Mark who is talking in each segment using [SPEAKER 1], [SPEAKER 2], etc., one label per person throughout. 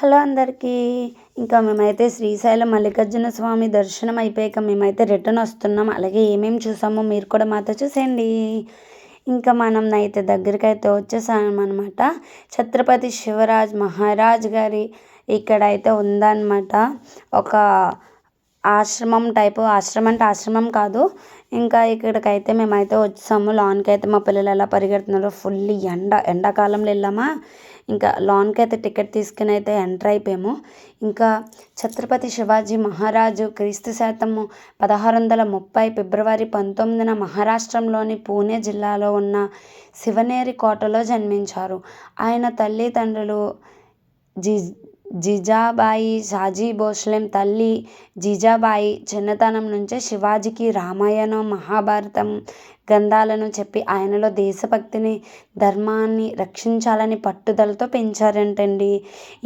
[SPEAKER 1] Hello అందరికీ. ఇంకా మేమైతే శ్రీశైలం మల్లికార్జున స్వామి దర్శనం అయిపోయాక మేమైతే రిటర్న్ వస్తున్నాం. అలాగే ఏమేమి చూసామో మీరు కూడా మాతో చూసేయండి. ఇంకా మనం అయితే దగ్గరికైతే వచ్చేసామన్నమాట. ఛత్రపతి శివరాజ్ మహారాజ్ గారి ఇక్కడైతే ఉందన్నమాట. ఒక ఆశ్రమం టైపు. ఆశ్రమం అంటే ఆశ్రమం కాదు. ఇంకా ఇక్కడికైతే మేమైతే వచ్చాము. లాన్కి అయితే మా పిల్లలు ఎలా పరిగెడుతున్నారో. ఫుల్ ఎండాకాలంలో వెళ్ళామా. ఇంకా లాన్కి అయితే టికెట్ తీసుకుని అయితే ఎంటర్ అయిపోయాము. ఇంకా ఛత్రపతి శివాజీ మహారాజు క్రీస్తు శకము 1630 ఫిబ్రవరి 19న మహారాష్ట్రంలోని పూణే జిల్లాలో ఉన్న శివనేరి కోటలో జన్మించారు. ఆయన తల్లిదండ్రులు జిజాబాయి షాజీ భోస్లే. తల్లి జిజాబాయి చిన్నతనం నుంచే శివాజీకి రామాయణం, మహాభారతం గ్రంథాలను చెప్పి ఆయనలో దేశభక్తిని, ధర్మాన్ని రక్షించాలని పట్టుదలతో పెంచారంటండి.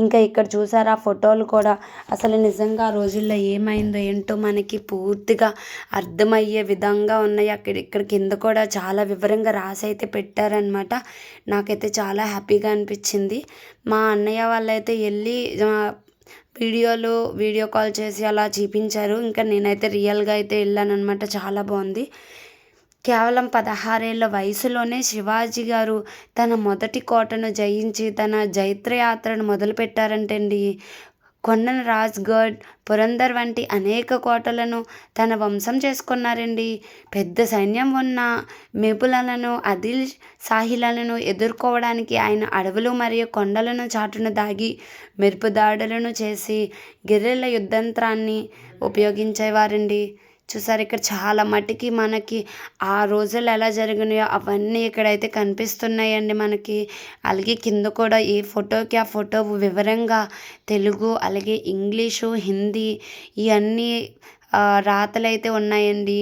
[SPEAKER 1] ఇంకా ఇక్కడ చూసారా ఫోటోలు కూడా. అసలు నిజంగా ఆ రోజుల్లో ఏమైందో ఏంటో మనకి పూర్తిగా అర్థమయ్యే విధంగా ఉన్నాయి. ఇక్కడ కింద కూడా చాలా వివరంగా రాసి అయితే పెట్టారనమాట. నాకైతే చాలా హ్యాపీగా అనిపించింది. మా అన్నయ్య వాళ్ళైతే వెళ్ళి వీడియో కాల్ చేసి అలా చూపించారు. ఇంకా నేనైతే రియల్గా అయితే వెళ్ళాను అనమాట. చాలా బాగుంది. కేవలం 16 ఏళ్ళ వయసులోనే శివాజీ గారు తన మొదటి కోటను జయించి తన జైత్రయాత్రను మొదలుపెట్టారంటండి. కొండన రాజ్గఢ్, పురందర్ వంటి అనేక కోటలను తన వంశం చేసుకున్నారండి. పెద్ద సైన్యం ఉన్న మెపులను, ఆదిల్ షాహీలను ఎదుర్కోవడానికి ఆయన అడవులు మరియు కొండలను చాటున దాగి మెరుపు దాడులను చేసి గెరిల్లా యుద్ధంత్రాన్ని ఉపయోగించేవారండి. చూసారు ఇక్కడ చాలా మటుకి మనకి ఆ రోజులు ఎలా జరిగినాయో అవన్నీ ఇక్కడైతే కనిపిస్తున్నాయండి మనకి. అలాగే కింద కూడా ఏ ఫోటోకి ఆ ఫోటో వివరంగా తెలుగు, అలాగే ఇంగ్లీషు, హిందీ ఇవన్నీ రాతలైతే ఉన్నాయండి.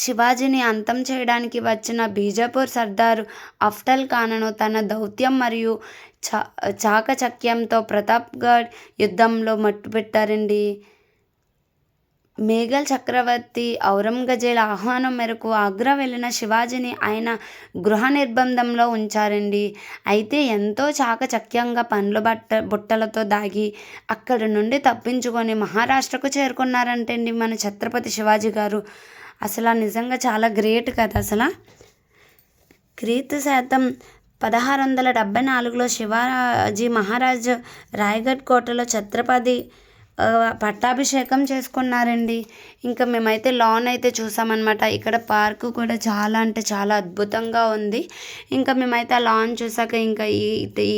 [SPEAKER 1] శివాజీని అంతం చేయడానికి వచ్చిన బీజాపూర్ సర్దారు అఫ్జల్ ఖాన్ను తన దౌత్యం మరియు చాకచక్యంతో ప్రతాప్గఢ్ యుద్ధంలో మట్టుపెట్టారండి. మొఘల్ చక్రవర్తి ఔరంగజేబ్ ఆహ్వానం మేరకు ఆగ్రా వెళ్ళిన శివాజీని ఆయన గృహ నిర్బంధంలో ఉంచారండి. అయితే ఎంతో చాకచక్యంగా పండ్ల బుట్టలతో దాగి అక్కడి నుండి తప్పించుకొని మహారాష్ట్రకు చేరుకున్నారంటండి మన ఛత్రపతి శివాజీ గారు. అసలు నిజంగా చాలా గ్రేట్ కదా. అసలు క్రీస్తు శకం 1674లో శివాజీ మహారాజ్ రాయ్గఢ్ కోటలో ఛత్రపతి పట్టాభిషేకం చేసుకున్నారండి. ఇంకా మేమైతే లాన్ అయితే చూసామన్నమాట. ఇక్కడ పార్కు కూడా చాలా అంటే చాలా అద్భుతంగా ఉంది. ఇంకా మేమైతే ఆ లాన్ చూసాక ఇంకా ఈ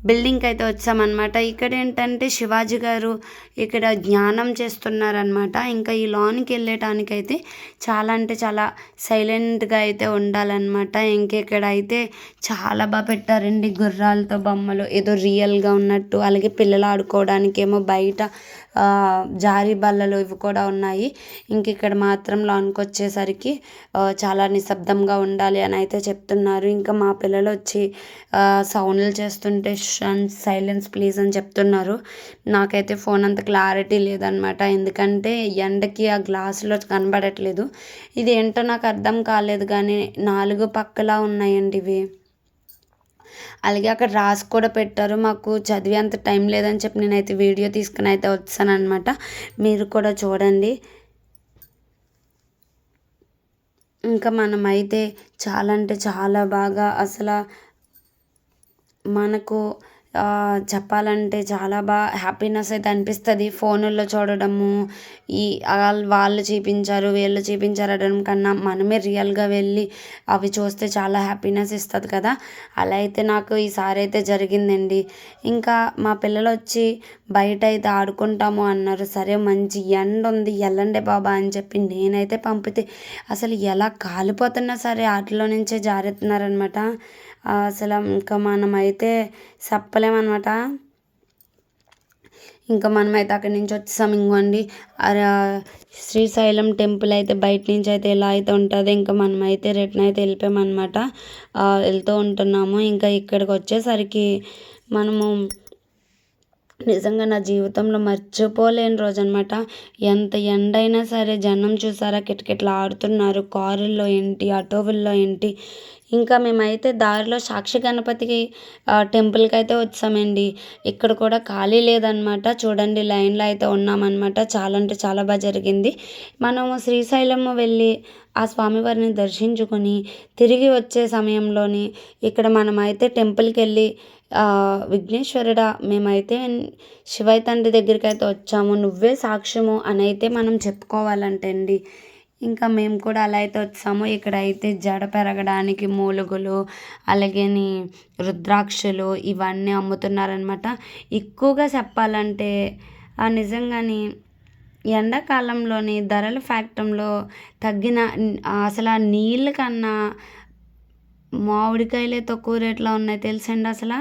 [SPEAKER 1] బిల్డింగ్కి అయితే వచ్చామన్నమాట. ఇక్కడ ఏంటంటే శివాజీ గారు ఇక్కడ ధ్యానం చేస్తున్నారనమాట. ఇంకా ఈ లాన్కి వెళ్ళటానికైతే చాలా అంటే చాలా సైలెంట్గా అయితే ఉండాలన్నమాట. ఇంకెక్కడ అయితే చాలా బాగా పెట్టారండి గుర్రాలతో బొమ్మలు, ఏదో రియల్గా ఉన్నట్టు. అలాగే పిల్లలు ఆడుకోవడానికి ఏమో బయట జారీ బల్లలు ఇవి కూడా ఉన్నాయి. ఇంక ఇక్కడ మాత్రం లాన్కి వచ్చేసరికి చాలా నిశ్శబ్దంగా ఉండాలి అని అయితే చెప్తున్నారు. ఇంకా మా పిల్లలు వచ్చి సౌండ్లు చేస్తుంటే సైలెన్స్ ప్లీజ్ అని చెప్తున్నారు. నాకైతే ఫోన్ అంత క్లారిటీ లేదనమాట. ఎందుకంటే ఎండకి ఆ గ్లాసులో కనబడట్లేదు. ఇది ఏంటో నాకు అర్థం కాలేదు కానీ 4 పక్కలా ఉన్నాయండి ఇవి. అలాగే అక్కడ రాసి కూడా పెట్టారు. మాకు చదివేంత టైం లేదని చెప్పి నేనైతే వీడియో తీసుకుని అయితే వచ్చాను అనమాట. మీరు కూడా చూడండి. ఇంకా మనమైతే చాలా అంటే చాలా బాగా అసలు మనకు చెప్పాలంటే చాలా బాగా హ్యాపీనెస్ అయితే అనిపిస్తుంది. ఫోనుల్లో చూడడము, వాళ్ళు చూపించారు వీళ్ళు చూపించారు అనడం కన్నా మనమే రియల్గా వెళ్ళి అవి చూస్తే చాలా హ్యాపీనెస్ ఇస్తుంది కదా. అలా అయితే నాకు ఈసారి అయితే జరిగిందండి. ఇంకా మా పిల్లలు వచ్చి బయట అయితే ఆడుకుంటాము అన్నారు. సరే మంచి ఎండ ఉంది వెళ్ళండి బాబా అని చెప్పి నేనైతే పంపితే అసలు ఎలా కాలిపోతున్నా సరే వాటిలో నుంచే జారుతున్నారనమాట. అసలు ఇంకా మనమైతే చెప్పలేమన్నమాట. ఇంకా మనమైతే అక్కడి నుంచి వచ్చేసాం. ఇంకోండి శ్రీశైలం టెంపుల్ అయితే బయట నుంచి అయితే ఎలా అయితే ఉంటుందో ఇంకా మనమైతే రిటర్న్ అయితే వెళ్ళిపోయామన్నమాట. వెళ్తూ ఉంటున్నాము. ఇంకా ఇక్కడికి వచ్చేసరికి మనము నిజంగా నా జీవితంలో మర్చిపోలేని రోజు అనమాట. ఎంత ఎండైనా సరే జనం చూసారా కిటకిటలు ఆడుతున్నారు. కారుల్లో ఏంటి, ఆటోల్లో ఏంటి, ఇంకా మేమైతే దారిలో సాక్షి గణపతికి టెంపుల్కి అయితే వచ్చామండి. ఇక్కడ కూడా ఖాళీ లేదనమాట. చూడండి లైన్లో అయితే ఉన్నామన్నమాట. చాలా అంటే చాలా బాగా జరిగింది. మనము శ్రీశైలం వెళ్ళి ఆ స్వామివారిని దర్శించుకొని తిరిగి వచ్చే సమయంలోని ఇక్కడ మనమైతే టెంపుల్కి వెళ్ళి విఘ్నేశ్వరుడా మేమైతే శివయ్య తండ్రి దగ్గరికి అయితే వచ్చాము, నువ్వే సాక్ష్యము అని అయితే మనం చెప్పుకోవాలంటే అండి. ఇంకా మేము కూడా అలా అయితే వచ్చాము. ఇక్కడైతే జడ పెరగడానికి మూలుగులు, అలాగని రుద్రాక్షలు ఇవన్నీ అమ్ముతున్నారనమాట. ఎక్కువగా చెప్పాలంటే నిజంగాని ఎండాకాలంలోని ధరల ఫ్యాక్టంలో తగ్గిన అసలు ఆ నీళ్ళ కన్నా మామిడికాయలే తక్కువ రేట్లో ఉన్నాయి తెలుసండి అసలు.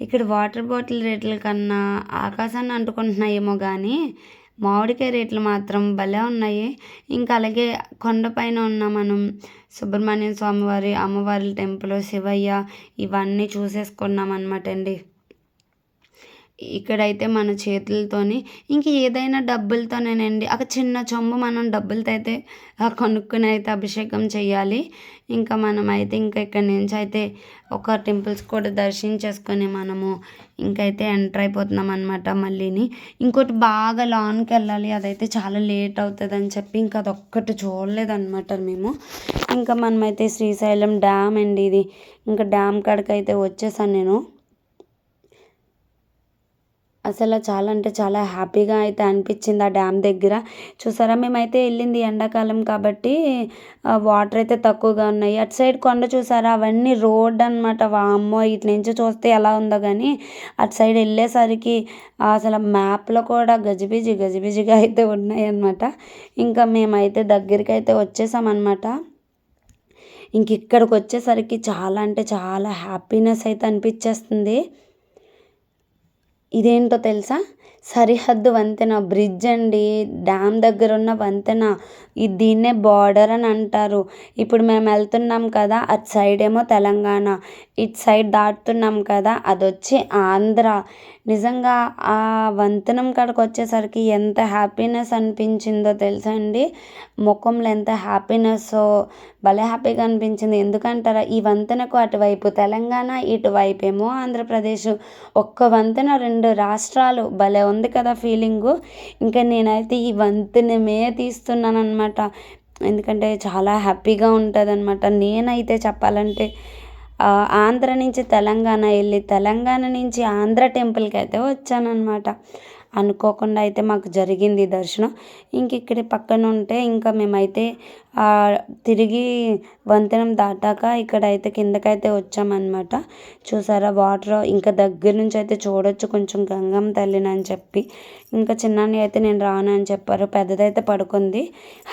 [SPEAKER 1] ఇక్కడ వాటర్ బాటిల్ రేట్ల కన్నా ఆకాశాన్ని అంటుకుంటున్నాయేమో కానీ మామిడికాయ రేట్లు మాత్రం భలే ఉన్నాయి. ఇంకా అలాగే కొండపైన ఉన్న మనం సుబ్రహ్మణ్య స్వామివారి, అమ్మవారి టెంపుల్, శివయ్య ఇవన్నీ చూసేసుకున్నాం అనమాట అండి. ఇక్కడైతే మన చేతులతోని ఇంక ఏదైనా డబ్బులతోనేనండి. ఒక చిన్న చెంబు మనం డబ్బులతో అయితే కొనుక్కొని అయితే అభిషేకం చేయాలి. ఇంకా మనమైతే ఇంకా ఇక్కడి నుంచి అయితే ఒక టెంపుల్స్ కూడా దర్శించేసుకొని మనము ఇంకైతే ఎంటర్ అయిపోతున్నాం అనమాట మళ్ళీని. ఇంకోటి బాగా లాన్కి వెళ్ళాలి, అదైతే చాలా లేట్ అవుతుంది అని చెప్పి ఇంకా అదొక్కటి చూడలేదన్నమాట మేము. ఇంకా మనమైతే శ్రీశైలం డ్యామ్ అండి ఇది. ఇంకా డ్యామ్ కాడికి అయితే వచ్చేసాను నేను. అసలు చాలా అంటే చాలా హ్యాపీగా అయితే అనిపించింది ఆ డ్యామ్ దగ్గర. చూసారా మేమైతే వెళ్ళింది ఎండాకాలం కాబట్టి వాటర్ అయితే తక్కువగా ఉన్నాయి. అటు సైడ్ కొండ చూసారా, అవన్నీ రోడ్ అనమాట. వామ్మో ఇటు నుంచి చూస్తే ఎలా ఉందో కానీ అటు సైడ్ వెళ్ళేసరికి అసలు మ్యాప్లో కూడా గజిబిజి గజిబిజిగా అయితే ఉన్నాయి అన్నమాట. ఇంకా మేమైతే దగ్గరికి అయితే వచ్చేసామన్నమాట. ఇంక ఇక్కడికి వచ్చేసరికి చాలా అంటే చాలా హ్యాపీనెస్ అయితే అనిపించేస్తుంది. ఇదేంటో తెలుసా, సరిహద్దు వంతెన బ్రిడ్జ్ అండి. డ్యామ్ దగ్గర ఉన్న వంతెన. దీన్నే బార్డర్ అని అంటారు. ఇప్పుడు మేము వెళ్తున్నాం కదా, అటు సైడ్ ఏమో తెలంగాణ, ఇటు సైడ్ దాటుతున్నాం కదా అది వచ్చి ఆంధ్ర. నిజంగా ఆ వంతెనం కాడికి వచ్చేసరికి ఎంత హ్యాపీనెస్ అనిపించిందో తెలుసా అండి. ముఖంలో ఎంత హ్యాపీనెస్, భలే హ్యాపీగా అనిపించింది. ఎందుకంటారా, ఈ వంతెనకు అటువైపు తెలంగాణ, ఇటువైపు ఏమో ఆంధ్రప్రదేశ్. ఒక్క వంతెన 2 రాష్ట్రాలు. భలే ఉంది కదా ఫీలింగు. ఇంకా నేనైతే ఈ వంతెనమే తీస్తున్నాను అనమాట. ఎందుకంటే చాలా హ్యాపీగా ఉంటుంది అనమాట. నేనైతే చెప్పాలంటే ఆంధ్ర నుంచి తెలంగాణ వెళ్ళి తెలంగాణ నుంచి ఆంధ్ర టెంపుల్కి అయితే వచ్చానన్నమాట. అనుకోకుండా అయితే మాకు జరిగింది దర్శనం. ఇంక ఇక్కడ పక్కన ఉంటే ఇంకా మేమైతే తిరిగి వంతెనం దాటాక ఇక్కడైతే కిందకైతే వచ్చామన్నమాట. చూసారా వాటర్ ఇంకా దగ్గర నుంచి అయితే చూడొచ్చు కొంచెం గంగమ్మ తల్లిని అని చెప్పి. ఇంకా చిన్నాన్ని అయితే నేను రాను అని చెప్పారు. పెద్దదైతే పడుకుంది.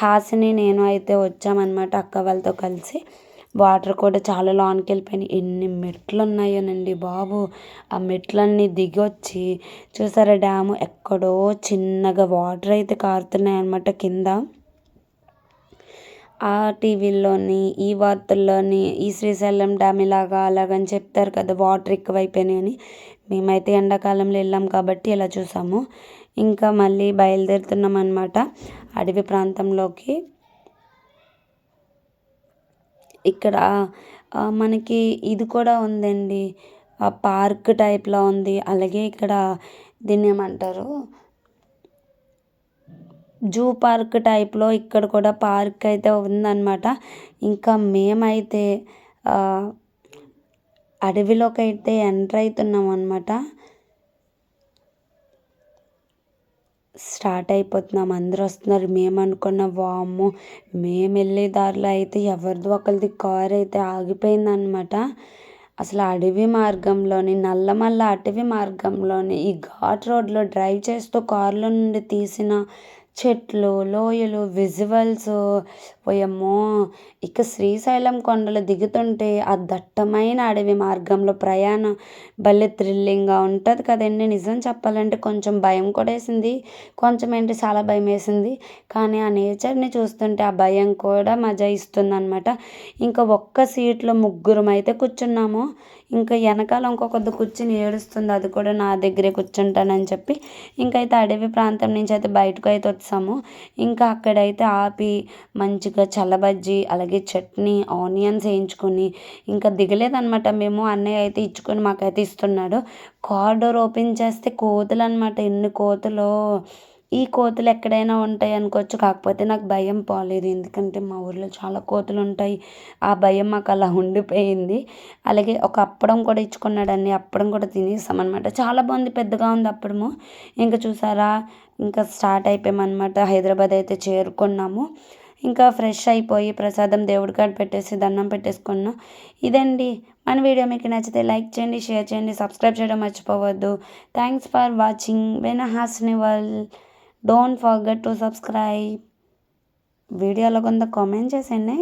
[SPEAKER 1] హాసిని నేను అయితే వచ్చామన్నమాట అక్క వాళ్ళతో కలిసి. వాటర్ కూడా చాలా లోనికి వెళ్ళిపోయినాయి. ఎన్ని మెట్లు ఉన్నాయోనండి బాబు. ఆ మెట్లన్నీ దిగి వచ్చి చూసారా డ్యాము ఎక్కడో చిన్నగా వాటర్ అయితే కారుతున్నాయి అన్నమాట కింద. ఆ టీవీల్లోని ఈ వార్తల్లోని ఈ శ్రీశైలం డ్యామ్ ఇలాగా అలాగని చెప్తారు కదా వాటర్ ఎక్కువైపోయినాయి అని. మేమైతే ఎండాకాలంలో వెళ్ళాం కాబట్టి ఇలా చూసాము. ఇంకా మళ్ళీ బయలుదేరుతున్నాం అన్నమాట అడవి ప్రాంతంలోకి. ఇక్కడ మనకి ఇది కూడా ఉందండి, పార్క్ టైప్లో ఉంది. అలాగే ఇక్కడ దీన్ని ఏమంటారు, జూ పార్క్ టైప్లో ఇక్కడ కూడా పార్క్ అయితే ఉందన్నమాట. ఇంకా మేమైతే అడవిలోకి అయితే ఎంటర్ అవుతున్నాం అన్నమాట. స్టార్ట్ అయిపోతున్నాం, అందరూ వస్తున్నారు. మేము అనుకున్న వామ్మో, మేము వెళ్ళే దారిలో అయితే ఎవరిదో ఒకరిది కార్ అయితే ఆగిపోయిందనమాట. అసలు అడవి మార్గంలోని నల్లమల్ల అటవీ మార్గంలోని ఈ ఘాట్ రోడ్లో డ్రైవ్ చేస్తూ కారులో నుండి తీసిన చెట్లు, లోయలు, విజువల్స్ ఓయమ్మో. ఇక శ్రీశైలం కొండలు దిగుతుంటే ఆ దట్టమైన అడవి మార్గంలో ప్రయాణం భలే థ్రిల్లింగ్గా ఉంటుంది కదండి. నిజం చెప్పాలంటే కొంచెం భయం కూడా వేసింది, కొంచెం ఏంటి చాలా భయం వేసింది. కానీ ఆ నేచర్ని చూస్తుంటే ఆ భయం కూడా మజా ఇస్తుంది అనమాట. ఇంకా ఒక్క సీట్లో 3 అయితే కూర్చున్నాము. ఇంకా వెనకాల ఇంకొకది కూర్చుని ఏడుస్తుంది, అది కూడా నా దగ్గరే కూర్చుంటానని చెప్పి. ఇంకైతే అడవి ప్రాంతం నుంచి అయితే బయటకు అయితే వచ్చాము. ఇంకా అక్కడైతే ఆపి మంచిగా ఇక చల్లబజ్జీ, అలాగే చట్నీ, ఆనియన్స్ వేయించుకొని ఇంకా దిగలేదనమాట మేము. అన్నయ్య అయితే ఇచ్చుకొని మాకైతే ఇస్తున్నాడు. కార్ డోర్ ఓపెన్ చేస్తే కోతులనమాట. ఎన్ని కోతులో! ఈ కోతులు ఎక్కడైనా ఉంటాయి అనుకోవచ్చు. కాకపోతే నాకు భయం పోలేదు. ఎందుకంటే మా ఊర్లో చాలా కోతులుంటాయి. ఆ భయం మాకు అలా ఉండిపోయింది. అలాగే ఒక అప్పడం కూడా ఇచ్చుకున్నాడండి. అప్పడం కూడా తినేసామనమాట. చాలా బాగుంది. పెద్దగా ఉంది అప్పడము. ఇంక చూసారా, ఇంకా స్టార్ట్ అయిపోయామనమాట. హైదరాబాద్ అయితే చేరుకున్నాము. ఇంకా ఫ్రెష్ అయిపోయి ప్రసాదం దేవుడి కాడ పెట్టేసి దండం పెట్టేసుకున్నాం. ఇదండి మన వీడియో. మీకు నచ్చితే లైక్ చేయండి, షేర్ చేయండి, సబ్స్క్రైబ్ చేయడం మర్చిపోవద్దు. థ్యాంక్స్ ఫర్ వాచింగ్ వెనహాస్ని world. Don't forget to subscribe. వీడియోలో కొంత కామెంట్ చేసేయండి.